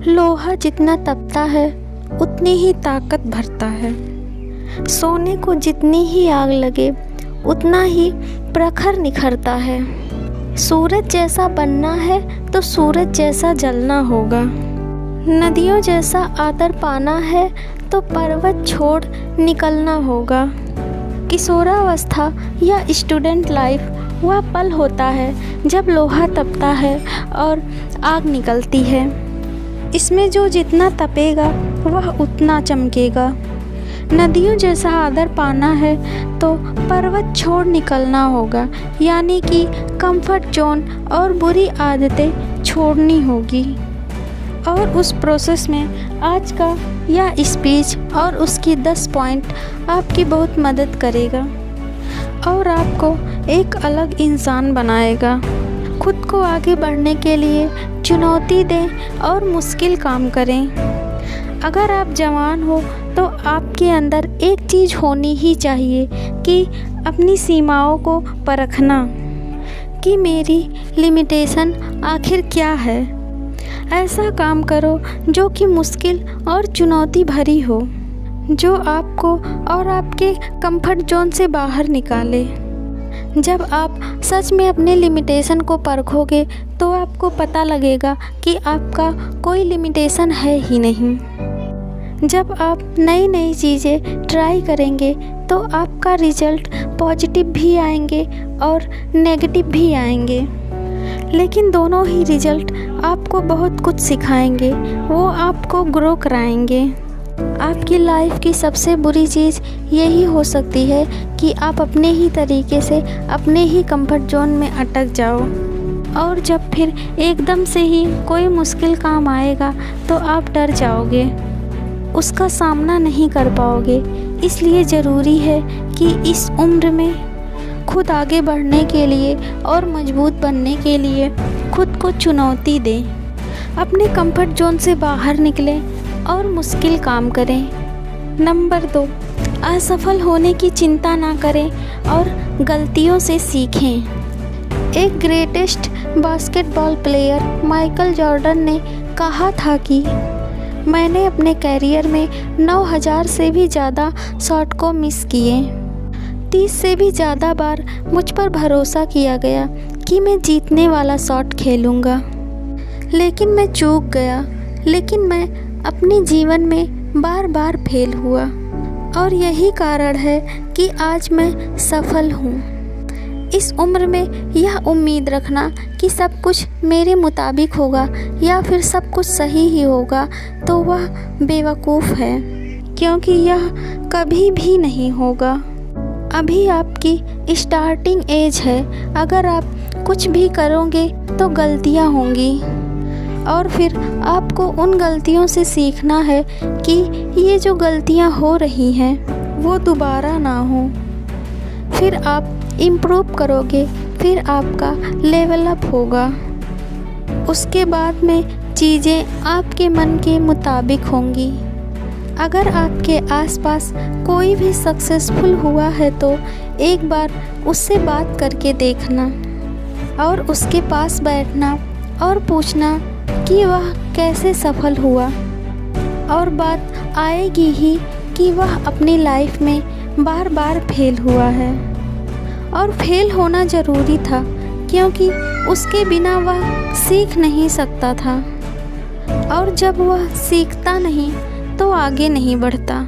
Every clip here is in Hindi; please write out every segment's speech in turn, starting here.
लोहा जितना तपता है उतनी ही ताकत भरता है। सोने को जितनी ही आग लगे उतना ही प्रखर निखरता है। सूरज जैसा बनना है तो सूरज जैसा जलना होगा। नदियों जैसा आदर पाना है तो पर्वत छोड़ निकलना होगा। किशोरावस्था या स्टूडेंट लाइफ वह पल होता है जब लोहा तपता है और आग निकलती है। इसमें जो जितना तपेगा वह उतना चमकेगा। नदियों जैसा आदर पाना है तो पर्वत छोड़ निकलना होगा, यानी कि कंफर्ट जोन और बुरी आदतें छोड़नी होगी। और उस प्रोसेस में आज का यह स्पीच और उसकी 10 पॉइंट आपकी बहुत मदद करेगा और आपको एक अलग इंसान बनाएगा। खुद को आगे बढ़ने के लिए चुनौती दें और मुश्किल काम करें। अगर आप जवान हो तो आपके अंदर एक चीज़ होनी ही चाहिए कि अपनी सीमाओं को परखना कि मेरी लिमिटेशन आखिर क्या है। ऐसा काम करो जो कि मुश्किल और चुनौती भरी हो, जो आपको और आपके कंफर्ट जोन से बाहर निकाले। जब आप सच में अपने लिमिटेशन को परखोगे तो आपको पता लगेगा कि आपका कोई लिमिटेशन है ही नहीं। जब आप नई नई चीज़ें ट्राई करेंगे तो आपका रिजल्ट पॉजिटिव भी आएंगे और नेगेटिव भी आएंगे, लेकिन दोनों ही रिजल्ट आपको बहुत कुछ सिखाएंगे, वो आपको ग्रो कराएंगे। आपकी लाइफ की सबसे बुरी चीज़ यही हो सकती है कि आप अपने ही तरीके से अपने ही कंफर्ट जोन में अटक जाओ, और जब फिर एकदम से ही कोई मुश्किल काम आएगा तो आप डर जाओगे, उसका सामना नहीं कर पाओगे। इसलिए ज़रूरी है कि इस उम्र में खुद आगे बढ़ने के लिए और मजबूत बनने के लिए खुद को चुनौती दें, अपने कंफर्ट जोन से बाहर निकलें और मुश्किल काम करें। नंबर 2, असफल होने की चिंता ना करें और गलतियों से सीखें। एक greatest basketball player Michael Jordan ने कहा था कि मैंने अपने कैरियर में 9000 से भी ज़्यादा शॉट को मिस किए। 30 से भी ज़्यादा बार मुझ पर भरोसा किया गया कि मैं जीतने वाला शॉट खेलूँगा, लेकिन मैं चूक गया। लेकिन मैं अपने जीवन में बार बार फेल हुआ और यही कारण है कि आज मैं सफल हूँ। इस उम्र में यह उम्मीद रखना कि सब कुछ मेरे मुताबिक होगा या फिर सब कुछ सही ही होगा तो वह बेवकूफ़ है, क्योंकि यह कभी भी नहीं होगा। अभी आपकी स्टार्टिंग एज है। अगर आप कुछ भी करोगे तो गलतियाँ होंगी और फिर आपको उन गलतियों से सीखना है कि ये जो गलतियाँ हो रही हैं वो दोबारा ना हो। फिर आप इम्प्रूव करोगे, फिर आपका लेवल अप होगा। उसके बाद में चीज़ें आपके मन के मुताबिक होंगी। अगर आपके आसपास कोई भी सक्सेसफुल हुआ है तो एक बार उससे बात करके देखना और उसके पास बैठना और पूछना कि वह कैसे सफल हुआ, और बात आएगी ही कि वह अपनी लाइफ में बार बार फेल हुआ है। और फेल होना ज़रूरी था, क्योंकि उसके बिना वह सीख नहीं सकता था, और जब वह सीखता नहीं तो आगे नहीं बढ़ता।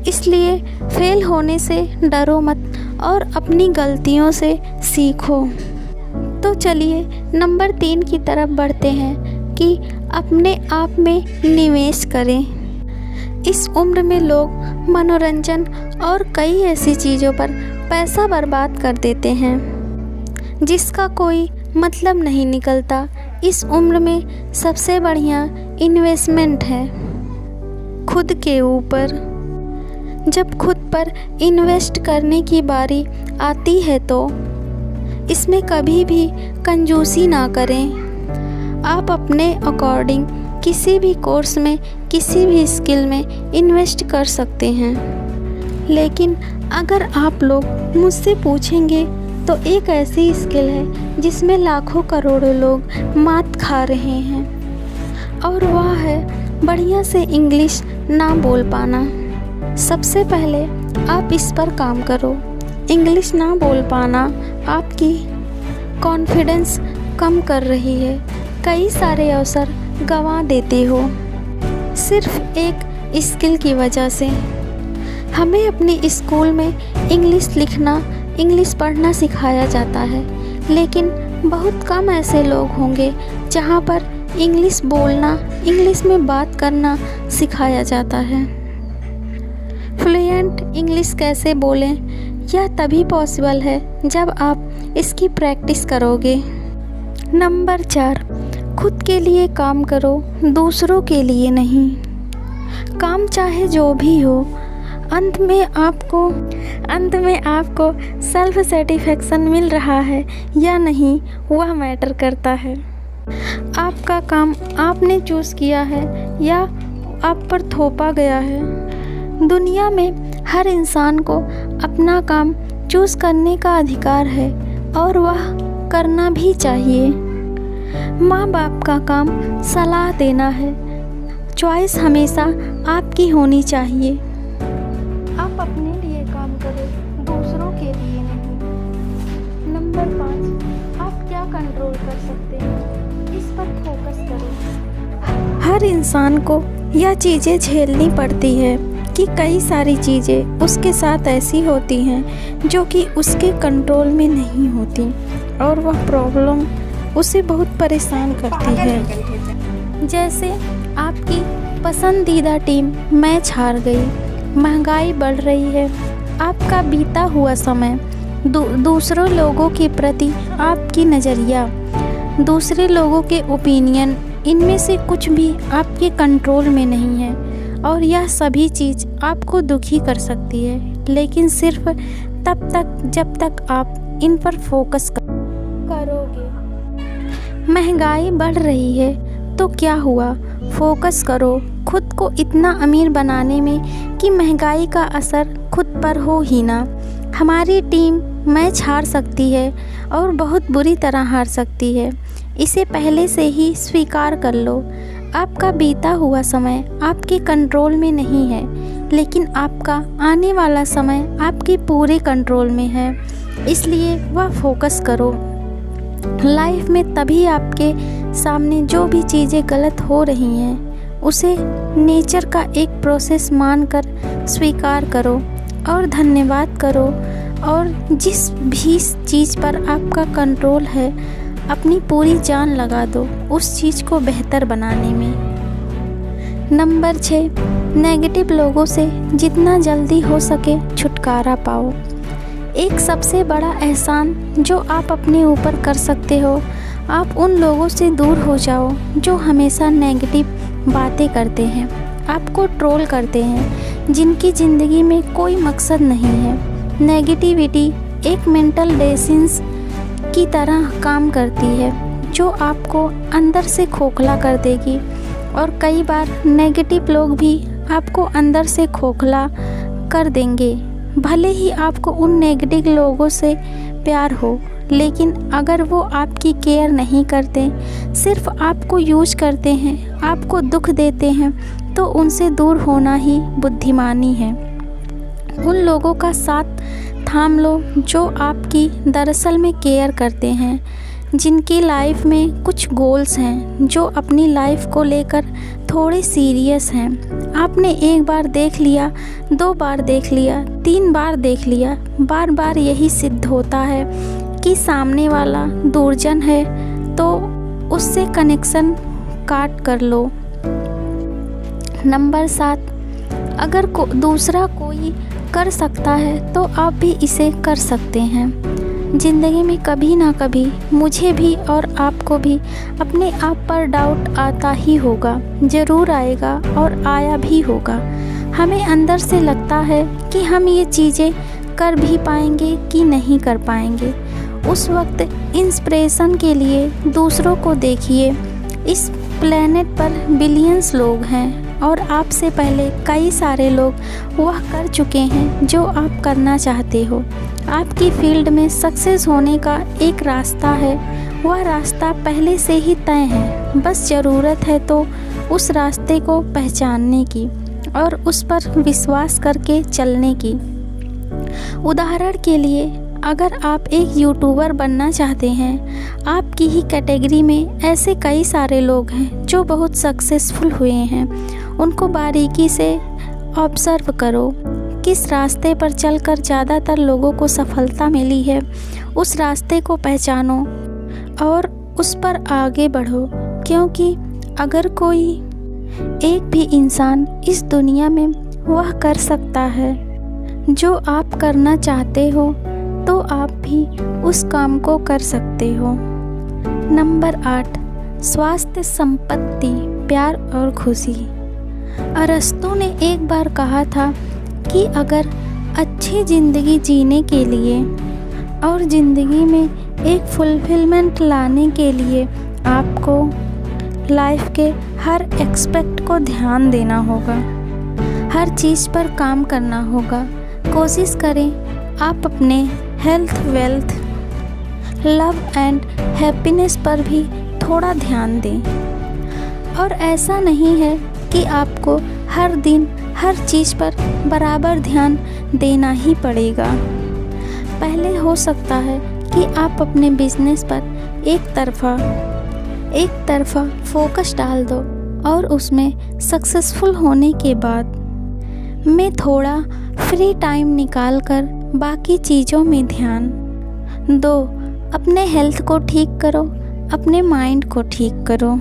इसलिए फेल होने से डरो मत और अपनी गलतियों से सीखो। तो चलिए नंबर 3 की तरफ बढ़ते हैं कि अपने आप में निवेश करें। इस उम्र में लोग मनोरंजन और कई ऐसी चीज़ों पर पैसा बर्बाद कर देते हैं जिसका कोई मतलब नहीं निकलता। इस उम्र में सबसे बढ़िया इन्वेस्टमेंट है खुद के ऊपर। जब खुद पर इन्वेस्ट करने की बारी आती है तो इसमें कभी भी कंजूसी ना करें। आप अपने अकॉर्डिंग किसी भी कोर्स में, किसी भी स्किल में इन्वेस्ट कर सकते हैं। लेकिन अगर आप लोग मुझसे पूछेंगे तो एक ऐसी स्किल है जिसमें लाखों करोड़ों लोग मात खा रहे हैं, और वह है बढ़िया से इंग्लिश ना बोल पाना। सबसे पहले आप इस पर काम करो। इंग्लिश ना बोल पाना आपकी कॉन्फिडेंस कम कर रही है, कई सारे अवसर गंवा देते हो सिर्फ एक स्किल की वजह से। हमें अपने स्कूल में इंग्लिश लिखना, इंग्लिश पढ़ना सिखाया जाता है, लेकिन बहुत कम ऐसे लोग होंगे जहाँ पर इंग्लिश बोलना, इंग्लिश में बात करना सिखाया जाता है। फ्लुएंट इंग्लिश कैसे बोलें, यह तभी पॉसिबल है जब आप इसकी प्रैक्टिस करोगे। नंबर 4, खुद के लिए काम करो, दूसरों के लिए नहीं। काम चाहे जो भी हो, अंत में आपको सेल्फ सेटिस्फैक्शन मिल रहा है या नहीं, वह मैटर करता है। आपका काम आपने चूज़ किया है या आप पर थोपा गया है। दुनिया में हर इंसान को अपना काम चूज़ करने का अधिकार है और वह करना भी चाहिए। माँ बाप का काम सलाह देना है, चॉइस हमेशा आपकी होनी चाहिए। आप अपने लिए काम करो, दूसरों के लिए नहीं। नंबर 5, आप क्या कंट्रोल कर सकते हैं, इस पर फोकस करो। हर इंसान को यह चीज़ें झेलनी पड़ती है कि कई सारी चीज़ें उसके साथ ऐसी होती हैं जो कि उसके कंट्रोल में नहीं होती और वह प्रॉब्लम उसे बहुत परेशान करती है। जैसे आपकी पसंदीदा टीम मैच हार गई, महंगाई बढ़ रही है, आपका बीता हुआ समय, दूसरों लोगों के प्रति आपकी नज़रिया, दूसरे लोगों के ओपिनियन, इनमें से कुछ भी आपके कंट्रोल में नहीं है और यह सभी चीज़ आपको दुखी कर सकती है, लेकिन सिर्फ तब तक जब तक आप इन पर फोकस करोगे। महंगाई बढ़ रही है तो क्या हुआ, फोकस करो खुद को इतना अमीर बनाने में कि महंगाई का असर खुद पर हो ही ना। हमारी टीम मैच हार सकती है और बहुत बुरी तरह हार सकती है, इसे पहले से ही स्वीकार कर लो। आपका बीता हुआ समय आपके कंट्रोल में नहीं है, लेकिन आपका आने वाला समय आपके पूरे कंट्रोल में है, इसलिए वह फोकस करो। लाइफ में तभी आपके सामने जो भी चीज़ें गलत हो रही हैं उसे नेचर का एक प्रोसेस मानकर स्वीकार करो और धन्यवाद करो, और जिस भी चीज़ पर आपका कंट्रोल है अपनी पूरी जान लगा दो उस चीज़ को बेहतर बनाने में। नंबर 6, नेगेटिव लोगों से जितना जल्दी हो सके छुटकारा पाओ। एक सबसे बड़ा एहसान जो आप अपने ऊपर कर सकते हो, आप उन लोगों से दूर हो जाओ जो हमेशा नेगेटिव बातें करते हैं, आपको ट्रोल करते हैं, जिनकी ज़िंदगी में कोई मकसद नहीं है। नेगेटिविटी एक मेंटल डिसीज़ की तरह काम करती है जो आपको अंदर से खोखला कर देगी, और कई बार नेगेटिव लोग भी आपको अंदर से खोखला कर देंगे। भले ही आपको उन नेगेटिव लोगों से प्यार हो, लेकिन अगर वो आपकी केयर नहीं करते, सिर्फ आपको यूज करते हैं, आपको दुख देते हैं, तो उनसे दूर होना ही बुद्धिमानी है। उन लोगों का साथ थाम लो जो आपकी दरअसल में केयर करते हैं, जिनकी लाइफ में कुछ गोल्स हैं, जो अपनी लाइफ को लेकर थोड़े सीरियस हैं। आपने एक बार देख लिया, 2 बार देख लिया, 3 बार देख लिया, बार बार यही सिद्ध होता है कि सामने वाला दुर्जन है, तो उससे कनेक्शन काट कर लो। नंबर 7, अगर दूसरा कोई कर सकता है तो आप भी इसे कर सकते हैं। ज़िंदगी में कभी ना कभी मुझे भी और आपको भी अपने आप पर डाउट आता ही होगा, ज़रूर आएगा और आया भी होगा। हमें अंदर से लगता है कि हम ये चीज़ें कर भी पाएंगे कि नहीं कर पाएंगे। उस वक्त इंस्पिरेशन के लिए दूसरों को देखिए। इस प्लेनेट पर बिलियंस लोग हैं और आपसे पहले कई सारे लोग वह कर चुके हैं जो आप करना चाहते हो। आपकी फील्ड में सक्सेस होने का एक रास्ता है, वह रास्ता पहले से ही तय है, बस ज़रूरत है तो उस रास्ते को पहचानने की और उस पर विश्वास करके चलने की। उदाहरण के लिए, अगर आप एक यूट्यूबर बनना चाहते हैं, आपकी ही कैटेगरी में ऐसे कई सारे लोग हैं जो बहुत सक्सेसफुल हुए हैं। उनको बारीकी से ऑब्ज़र्व करो, किस रास्ते पर चलकर ज़्यादातर लोगों को सफलता मिली है, उस रास्ते को पहचानो और उस पर आगे बढ़ो। क्योंकि अगर कोई एक भी इंसान इस दुनिया में वह कर सकता है जो आप करना चाहते हो, तो आप भी उस काम को कर सकते हो। नंबर 8, स्वास्थ्य, संपत्ति, प्यार और खुशी। अरस्तु ने एक बार कहा था कि अगर अच्छी ज़िंदगी जीने के लिए और ज़िंदगी में एक फुलफिलमेंट लाने के लिए आपको लाइफ के हर एस्पेक्ट को ध्यान देना होगा, हर चीज़ पर काम करना होगा। कोशिश करें आप अपने health, wealth, love and happiness पर भी थोड़ा ध्यान दें। और ऐसा नहीं है कि आपको हर दिन हर चीज़ पर बराबर ध्यान देना ही पड़ेगा। पहले हो सकता है कि आप अपने बिजनेस पर एक तरफ़ा फोकस डाल दो और उसमें सक्सेसफुल होने के बाद में थोड़ा फ्री टाइम निकाल कर बाकी चीज़ों में ध्यान दो। अपने हेल्थ को ठीक करो, अपने माइंड को ठीक करो,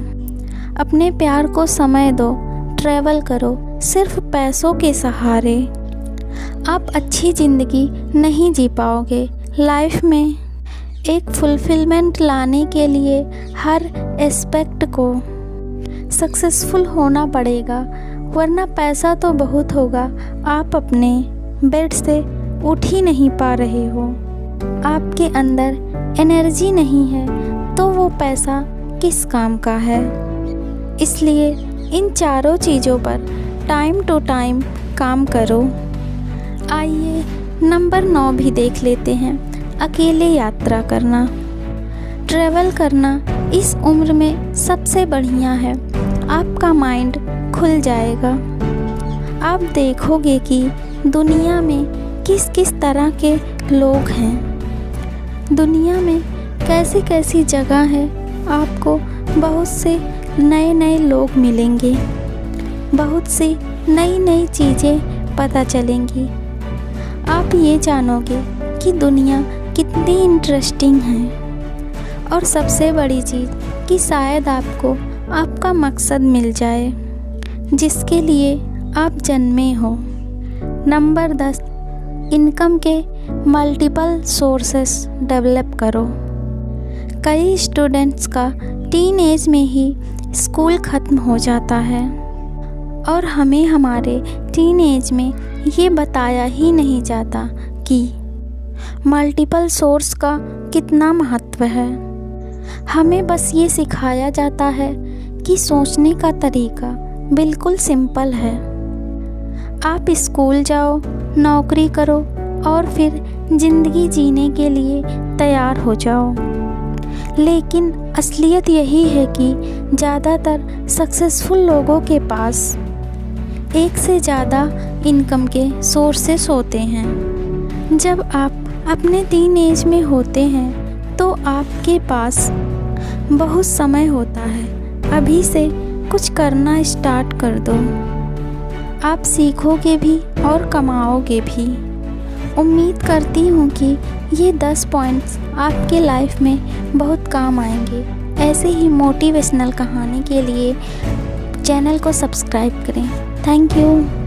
अपने प्यार को समय दो, ट्रैवल करो। सिर्फ पैसों के सहारे आप अच्छी ज़िंदगी नहीं जी पाओगे। लाइफ में एक फुलफिलमेंट लाने के लिए हर एस्पेक्ट को सक्सेसफुल होना पड़ेगा, वरना पैसा तो बहुत होगा, आप अपने बेड से उठ ही नहीं पा रहे हो, आपके अंदर एनर्जी नहीं है, तो वो पैसा किस काम का है। इसलिए इन चारों चीज़ों पर टाइम टू टाइम काम करो। आइए नंबर 9 भी देख लेते हैं, अकेले यात्रा करना। ट्रैवल करना इस उम्र में सबसे बढ़िया है। आपका माइंड खुल जाएगा। आप देखोगे कि दुनिया में किस किस तरह के लोग हैं, दुनिया में कैसी कैसी जगह है। आपको बहुत से नए नए लोग मिलेंगे, बहुत सी नई नई चीज़ें पता चलेंगी। आप ये जानोगे कि दुनिया कितनी इंटरेस्टिंग है। और सबसे बड़ी चीज़ कि शायद आपको आपका मकसद मिल जाए जिसके लिए आप जन्मे हो। नंबर 10, इनकम के मल्टीपल सोर्सेस डेवलप करो। कई स्टूडेंट्स का टीन एज में ही स्कूल ख़त्म हो जाता है और हमें हमारे टीन एज में ये बताया ही नहीं जाता कि मल्टीपल सोर्स का कितना महत्व है। हमें बस ये सिखाया जाता है कि सोचने का तरीका बिल्कुल सिंपल है। आप स्कूल जाओ, नौकरी करो और फिर ज़िंदगी जीने के लिए तैयार हो जाओ। लेकिन असलियत यही है कि ज़्यादातर सक्सेसफुल लोगों के पास एक से ज़्यादा इनकम के सोर्सेस होते हैं। जब आप अपने टीन एज में होते हैं तो आपके पास बहुत समय होता है। अभी से कुछ करना स्टार्ट कर दो। आप सीखोगे भी और कमाओगे भी। उम्मीद करती हूँ कि ये 10 पॉइंट्स आपके लाइफ में बहुत काम आएंगे। ऐसे ही मोटिवेशनल कहानी के लिए चैनल को सब्सक्राइब करें। Thank you.